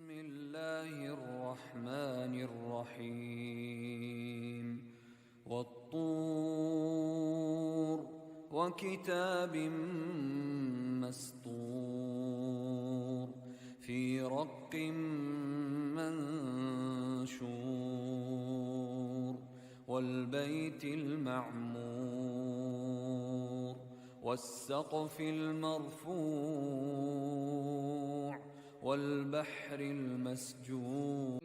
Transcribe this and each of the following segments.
بسم اللہ الرحمن الرحیم والطور وکتاب مسطور فی رق منشور والبیت المعمور والسقف المرفوع والبحر المسجور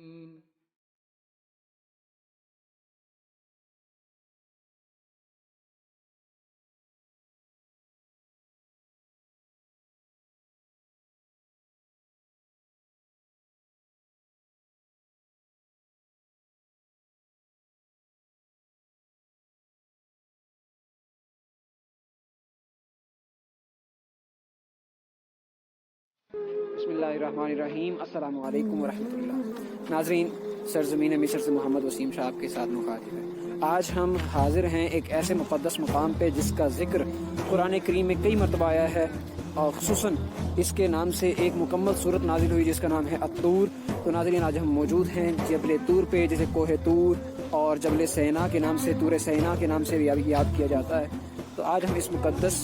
بسم اللہ الرحمن الرحیم۔ السلام علیکم ورحمۃ اللہ۔ ناظرین، سرزمین مصر سے محمد وسیم صاحب کے ساتھ مخاطب ہے۔ آج ہم حاضر ہیں ایک ایسے مقدس مقام پہ جس کا ذکر قرآن کریم میں کئی مرتبہ آیا ہے، اور خصوصاً اس کے نام سے ایک مکمل صورت نازل ہوئی جس کا نام ہے الطور۔ تو ناظرین، آج ہم موجود ہیں جبل طور پہ، جسے کوہ طور اور جبل سینا کے نام سے، طور سینا کے نام سے بھی یاد کیا جاتا ہے۔ تو آج ہم اس مقدس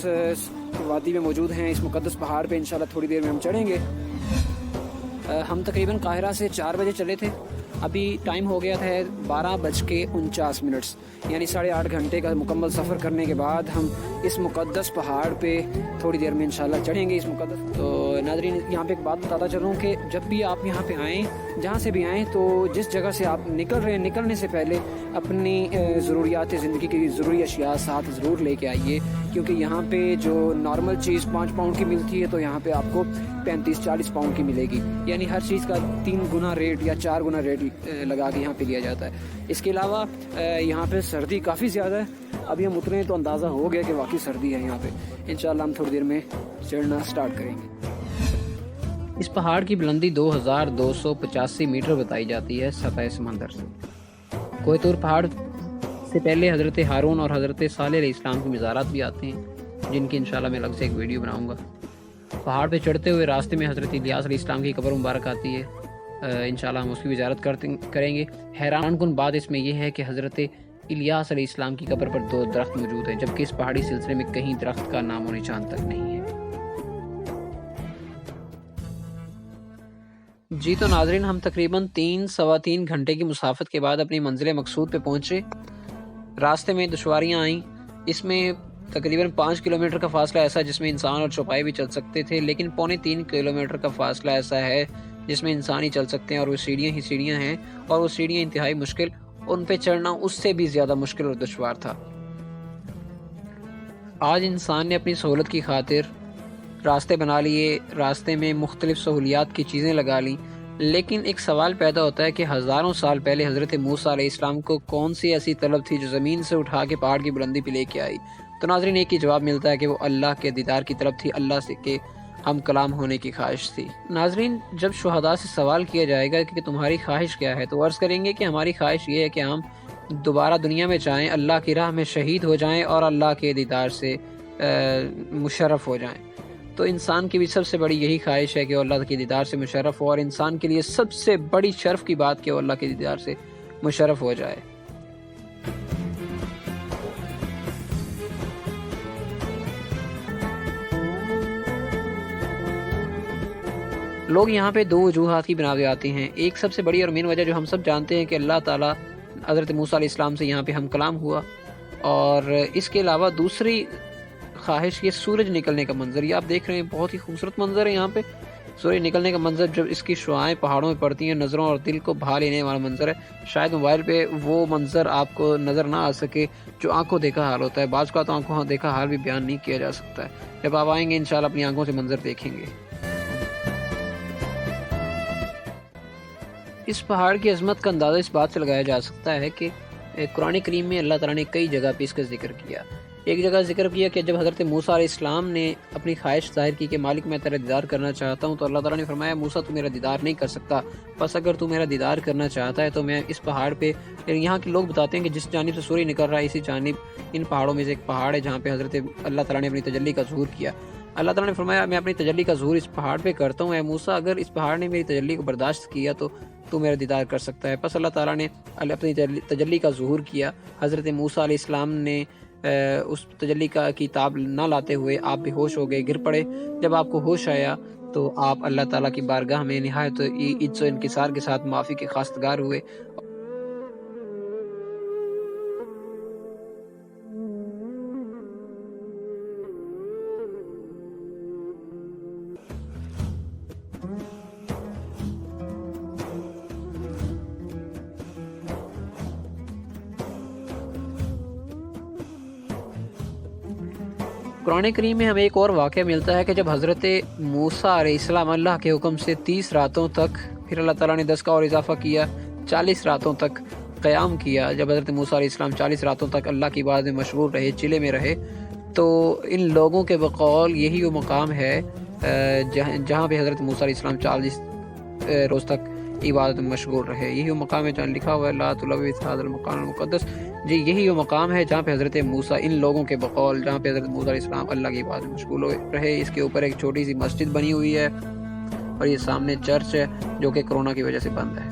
وادی میں موجود ہیں، اس مقدس پہاڑ پہ انشاءاللہ تھوڑی دیر میں ہم چڑھیں گے۔ ہم تقریباً قاہرہ سے 4 بجے چلے تھے، ابھی ٹائم ہو گیا تھا 12:49، یعنی 8.5 گھنٹے کا مکمل سفر کرنے کے بعد ہم اس مقدس پہاڑ پہ تھوڑی دیر میں انشاءاللہ چڑھیں گے اس مقدس۔ تو ناظرین، یہاں پہ ایک بات بتاتا چلوں کہ جب بھی آپ یہاں پہ آئیں، جہاں سے بھی آئیں، تو جس جگہ سے آپ نکل رہے ہیں، نکلنے سے پہلے اپنی ضروریات زندگی کی ضروری اشیاء ساتھ ضرور لے کے آئیے، کیونکہ یہاں پہ جو نارمل چیز 5 پاؤنڈ کی ملتی ہے، تو یہاں پہ آپ کو 35-40 پاؤنڈ کی ملے گی، یعنی ہر چیز کا 3 گنا ریٹ یا 4 گنا ریٹ لگا کے یہاں پہ لیا جاتا ہے۔ اس کے علاوہ یہاں پہ سردی کافی زیادہ ہے، ابھی ہم اترے تو اندازہ ہو گیا کہ واقعی سردی ہے یہاں پہ۔ انشاءاللہ ہم تھوڑی دیر میں چڑھنا سٹارٹ کریں گے۔ اس پہاڑ کی بلندی 2285 میٹر بتائی جاتی ہے سطح سمندر سے۔ کوہ طور پہاڑ سے پہلے حضرت ہارون اور حضرت صالح علیہ السلام کے مزارات بھی آتے ہیں، جن کی انشاءاللہ میں الگ سے ایک ویڈیو بناؤں گا۔ پہاڑ پہ چڑھتے ہوئے راستے میں حضرت الیاس علیہ السلام کی قبر مبارک آتی ہے، انشاءاللہ ہم اس کی زیارت کریں گے۔ حیران کن بات اس میں یہ ہے کہ حضرت الیاس علیہ السلام کی قبر پر 2 درخت موجود ہیں، جبکہ اس پہاڑی سلسلے میں کہیں درخت کا نام و نشان تک نہیں ہے۔ جی تو ناظرین، ہم تقریباً 3-3.25 گھنٹے کی مسافت کے بعد اپنی منزل مقصود پہ پہنچے۔ راستے میں دشواریاں آئیں، اس میں تقریباً 5 کلومیٹر کا فاصلہ ایسا جس میں انسان اور چوپائے بھی چل سکتے تھے، لیکن 3.25 کلومیٹر کا فاصلہ ایسا ہے جس میں انسان ہی چل سکتے ہیں، اور وہ سیڑھیاں ہی سیڑھیاں ہیں، اور وہ سیڑھیاں انتہائی مشکل، ان پہ چڑھنا اس سے بھی زیادہ مشکل اور دشوار تھا۔ آج انسان نے اپنی سہولت کی خاطر راستے بنا لیے، راستے میں مختلف سہولیات کی چیزیں لگا لیں، لیکن ایک سوال پیدا ہوتا ہے کہ ہزاروں سال پہلے حضرت موسیٰ علیہ السلام کو کون سی ایسی طلب تھی جو زمین سے اٹھا کے پہاڑ کی بلندی پہ لے کے آئی؟ تو ناظرین، ایک ہی جواب ملتا ہے کہ وہ اللہ کے دیدار کی طلب تھی، اللہ سے کے ہم کلام ہونے کی خواہش تھی۔ ناظرین، جب شہداء سے سوال کیا جائے گا کہ تمہاری خواہش کیا ہے، تو عرض کریں گے کہ ہماری خواہش یہ ہے کہ ہم دوبارہ دنیا میں جائیں، اللہ کی راہ میں شہید ہو جائیں اور اللہ کے دیدار سے مشرف ہو جائیں۔ تو انسان کی بھی سب سے بڑی یہی خواہش ہے کہ وہ اللہ کے دیدار سے مشرف ہو، اور انسان کے لیے سب سے بڑی شرف کی بات کہ وہ اللہ کے دیدار سے مشرف ہو جائے۔ لوگ یہاں پہ 2 وجوہات کی بنا پہ آتے ہیں۔ ایک سب سے بڑی اور مین وجہ جو ہم سب جانتے ہیں کہ اللہ تعالیٰ حضرت موسیٰ علیہ السلام سے یہاں پہ ہم کلام ہوا، اور اس کے علاوہ دوسری خواہش یہ سورج نکلنے کا منظر۔ یہ آپ دیکھ رہے ہیں، بہت ہی خوبصورت منظر ہے یہاں پہ سورج نکلنے کا منظر، جب اس کی شعاعیں پہاڑوں میں پڑتی ہیں، نظروں اور دل کو بھا لینے والا منظر ہے۔ شاید موبائل پہ وہ منظر آپ کو نظر نہ آ سکے جو آنکھوں دیکھا حال ہوتا ہے، بعض کا تو آنکھوں دیکھا حال بھی بیان نہیں کیا جا سکتا ہے۔ جب آپ آئیں گے انشاءاللہ اپنی آنکھوں سے منظر دیکھیں گے۔ اس پہاڑ کی عظمت کا اندازہ اس بات سے لگایا جا سکتا ہے کہ قرآن کریم میں اللہ تعالیٰ نے کئی جگہ پہ اس کا ذکر کیا۔ ایک جگہ ذکر کیا کہ جب حضرت موسیٰ علیہ السلام نے اپنی خواہش ظاہر کی کہ مالک میں تیرا دیدار کرنا چاہتا ہوں، تو اللہ تعالیٰ نے فرمایا موسیٰ تو میرا دیدار نہیں کر سکتا، بس اگر تو میرا دیدار کرنا چاہتا ہے تو میں اس پہاڑ پہ، یہاں کے لوگ بتاتے ہیں کہ جس جانب سے سورج نکل رہا ہے اسی جانب ان پہاڑوں میں سے ایک پہاڑ ہے جہاں پہ حضرت اللہ تعالیٰ نے اپنی تجلی کا ظہور کیا۔ اللہ تعالیٰ نے فرمایا میں اپنی تجلی کا ظہور اس پہاڑ پہ کرتا ہوں، اے موسیٰ اگر اس پہاڑ نے میری تجلی کو برداشت کیا تو میرا دیدار کر سکتا ہے۔ پس اللہ تعالیٰ نے اپنی تجلی کا ظہور کیا۔ حضرت موسیٰ علیہ السلام نے اس تجلی کا کتاب نہ لاتے ہوئے آپ بے ہوش ہو گئے، گر پڑے۔ جب آپ کو ہوش آیا تو آپ اللہ تعالیٰ کی بارگاہ میں نہایت عجز و انکسار کے ساتھ معافی کے خواستگار ہوئے۔ قرآن کریم میں ہمیں ایک اور واقعہ ملتا ہے کہ جب حضرت موسیٰ علیہ السلام اللہ کے حکم سے 30 راتوں تک، پھر اللہ تعالیٰ نے 10 کا اور اضافہ کیا، 40 راتوں تک قیام کیا۔ جب حضرت موسیٰ علیہ السلام 40 راتوں تک اللہ کی عبادت میں مشغول رہے، چلے میں رہے، تو ان لوگوں کے بقول یہی وہ مقام ہے جہاں پہ حضرت موسیٰ علیہ السلام 40 روز تک عبادت میں مشغول رہے۔ یہی وہ مقام ہے جہاں لکھا ہوا ہے لا تلوث ھذا المکان المقدس، جی یہی وہ مقام ہے جہاں پہ حضرت موسیٰ، ان لوگوں کے بقول جہاں پہ حضرت موسیٰ علیہ السلام اللہ کی عبادت میں مشغول رہے۔ اس کے اوپر ایک چھوٹی سی مسجد بنی ہوئی ہے اور یہ سامنے چرچ ہے جو کہ کرونا کی وجہ سے بند ہے۔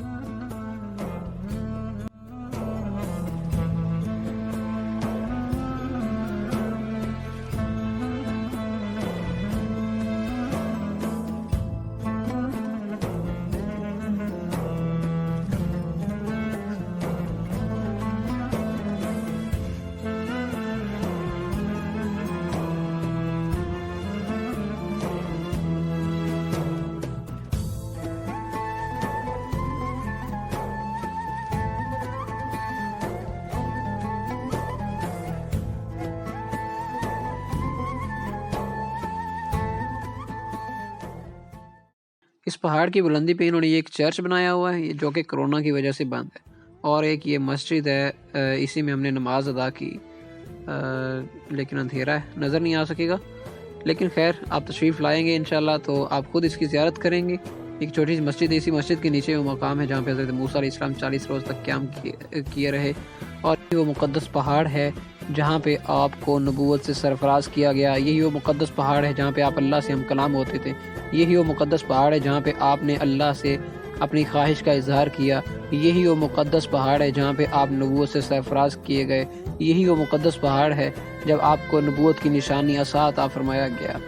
اس پہاڑ کی بلندی پہ انہوں نے یہ ایک چرچ بنایا ہوا ہے جو کہ کرونا کی وجہ سے بند ہے، اور ایک یہ مسجد ہے، اسی میں ہم نے نماز ادا کی، لیکن اندھیرا ہے، نظر نہیں آ سکے گا، لیکن خیر آپ تشریف لائیں گے انشاءاللہ تو آپ خود اس کی زیارت کریں گے۔ ایک چھوٹی سی مسجد ہے، اسی مسجد کے نیچے وہ مقام ہے جہاں پہ حضرت موسیٰ علیہ السلام 40 روز تک قیام کیے رہے، اور وہ مقدس پہاڑ ہے جہاں پہ آپ کو نبوت سے سرفراز کیا گیا۔ یہی وہ مقدس پہاڑ ہے جہاں پہ آپ اللہ سے ہم کلام ہوتے تھے۔ یہی وہ مقدس پہاڑ ہے جہاں پہ آپ نے اللہ سے اپنی خواہش کا اظہار کیا۔ یہی وہ مقدس پہاڑ ہے جہاں پہ آپ نبوت سے سرفراز کیے گئے۔ یہی وہ مقدس پہاڑ ہے جب آپ کو نبوت کی نشانی عصا عطا فرمایا گیا۔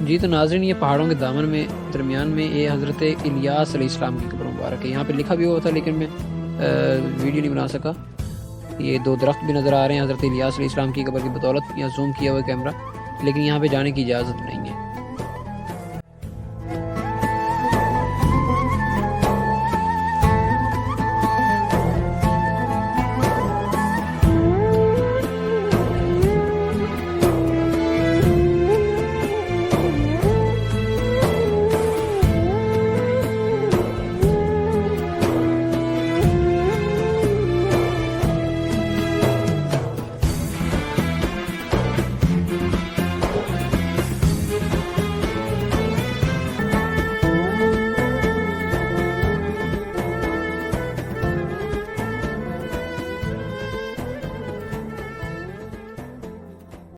جی تو ناظرین، یہ پہاڑوں کے دامن میں درمیان میں یہ حضرت الیاس علیہ السلام کی قبر مبارک ہے۔ یہاں پہ لکھا بھی ہوا تھا لیکن میں ویڈیو نہیں بنا سکا۔ یہ 2 درخت بھی نظر آ رہے ہیں حضرت الیاس علیہ السلام کی قبر کی بدولت، یا زوم کیا ہوا کیمرہ، لیکن یہاں پہ جانے کی اجازت نہیں ہے۔